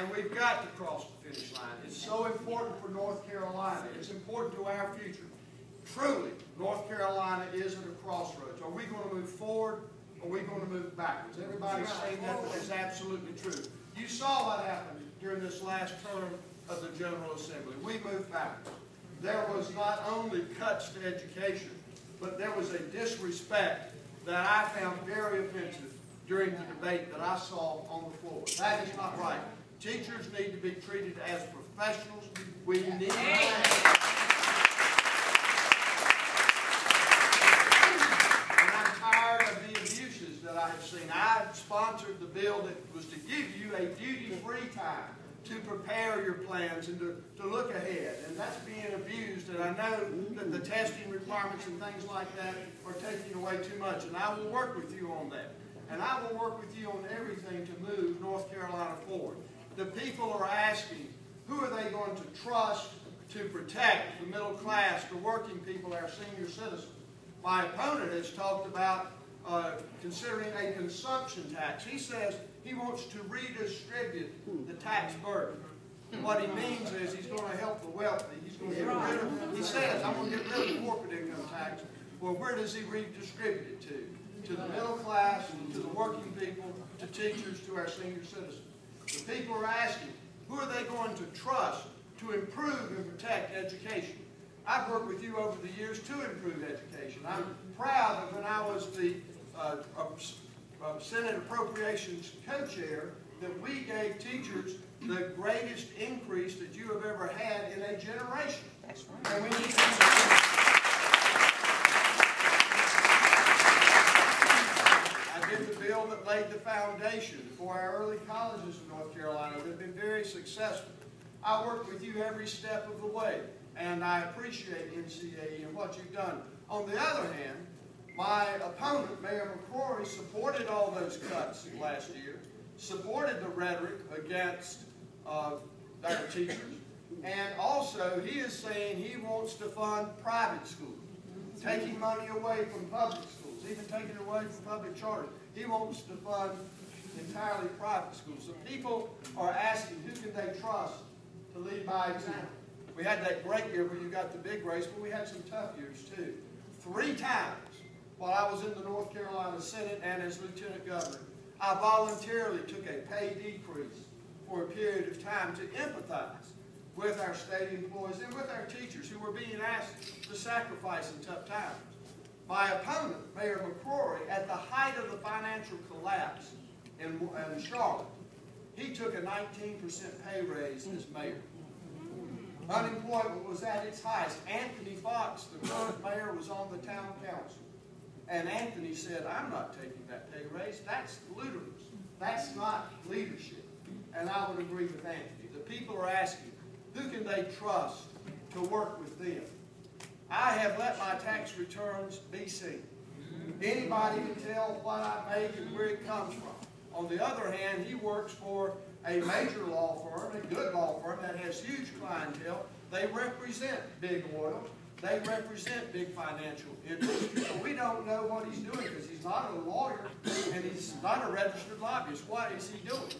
And we've got to cross the finish line. It's so important for North Carolina. It's important to our future. Truly, North Carolina is at a crossroads. Are we going to move forward, or are we going to move backwards? Everybody's saying that, but it's absolutely true. You saw what happened during this last term of the General Assembly. We moved backwards. There was not only cuts to education, but there was a disrespect that I found very offensive during the debate that I saw on the floor. That is not right. Teachers need to be treated as professionals. We need I have seen. I sponsored the bill that was to give you a duty-free time to prepare your plans and to look ahead. And that's being abused, and I know that the testing requirements and things like that are taking away too much. And I will work with you on that. And I will work with you on everything to move North Carolina forward. The people are asking, who are they going to trust to protect the middle class, the working people, our senior citizens? My opponent has talked about considering a consumption tax. He says he wants to redistribute the tax burden. What he means is he's going to help the wealthy. He's going to get rid of, he says, I'm going to get rid of the corporate income tax. Well, where does he redistribute it to? To the middle class, to the working people, to teachers, to our senior citizens. The people are asking, who are they going to trust to improve and protect education? I've worked with you over the years to improve education. I'm proud that when I was the Senate Appropriations co-chair, that we gave teachers the greatest increase that you have ever had in a generation. That's right. And we need to I did the bill that laid the foundation for our early colleges in North Carolina that have been very successful. I worked with you every step of the way. And I appreciate NCAE and what you've done. On the other hand, my opponent, Mayor McCrory, supported all those cuts last year, supported the rhetoric against our teachers, and also he is saying he wants to fund private schools, taking money away from public schools, even taking it away from public charters. He wants to fund entirely private schools. So people are asking, who can they trust to lead by example? We had that great year where you got the big race, but we had some tough years too. 3 times while I was in the North Carolina Senate and as Lieutenant Governor, I voluntarily took a pay decrease for a period of time to empathize with our state employees and with our teachers who were being asked to sacrifice in tough times. My opponent, Mayor McCrory, at the height of the financial collapse in Charlotte, he took a 19% pay raise as mayor. Unemployment was at its highest. Anthony Fox, the current mayor, was on the town council. And Anthony said, I'm not taking that pay raise. That's ludicrous. That's not leadership. And I would agree with Anthony. The people are asking, who can they trust to work with them? I have let my tax returns be seen. Anybody can tell what I make and where it comes from. On the other hand, he works for a major law firm, a good law firm that has huge clientele. They represent big oil. They represent big financial interests. So we don't know what he's doing because he's not a lawyer and he's not a registered lobbyist. What is he doing?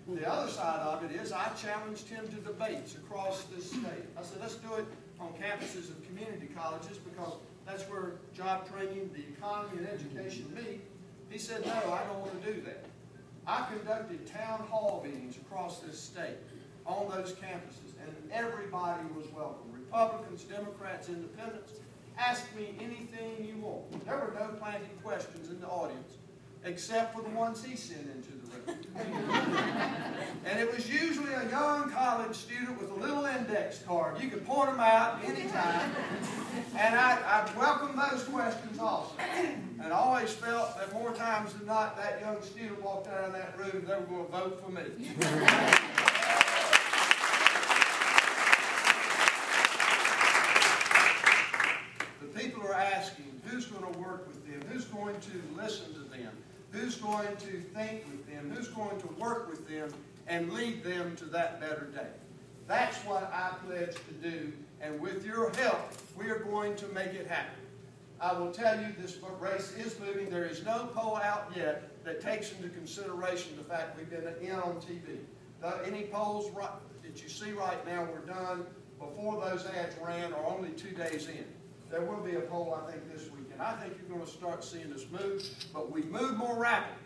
The other side of it is I challenged him to debates across this state. I said, let's do it on campuses of community colleges because that's where job training, the economy, and education meet. He said, no, I don't want to do that. I conducted town hall meetings across this state on those campuses, and everybody was welcome. Republicans, Democrats, Independents. Ask me anything you want. There were no planted questions in the audience, except for the ones he sent into the room. And it was usually a young college student with a little index card. You could point them out anytime. And I welcomed those questions also. And I always felt that more times than not, that young student walked out of that room, they were going to vote for me. The people are asking, who's going to work with them? Who's going to listen to them? Who's going to think with them? Who's going to work with them and lead them to that better day? That's what I pledge to do, and with your help, we are going to make it happen. I will tell you this race is moving. There is no poll out yet that takes into consideration the fact we've been in on TV. Any polls that you see right now were done before those ads ran or only 2 days in. There will be a poll, I think, this week, and I think you're going to start seeing us move, but we move more rapidly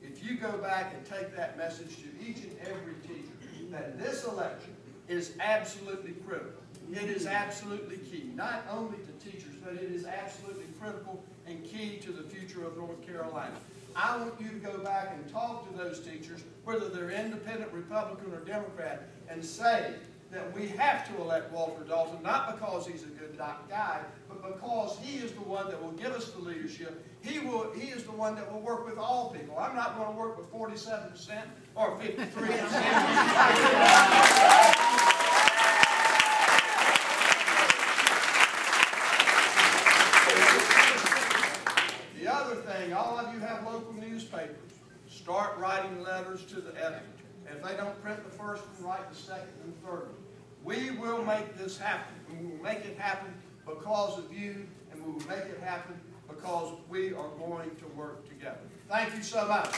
if you go back and take that message to each and every teacher that this election is absolutely critical. It is absolutely key, not only to teachers, but it is absolutely critical and key to the future of North Carolina. I want you to go back and talk to those teachers, whether they're independent, Republican, or Democrat, and say that we have to elect Walter Dalton, not because he's a good guy, but because he is the one that will give us the leadership. He is the one that will work with all people. I'm not going to work with 47% or 53%. All of you have local newspapers. Start writing letters to the editor. If they don't print the first one, write the second and third one. We will make this happen. We will make it happen because of you, and we will make it happen because we are going to work together. Thank you so much.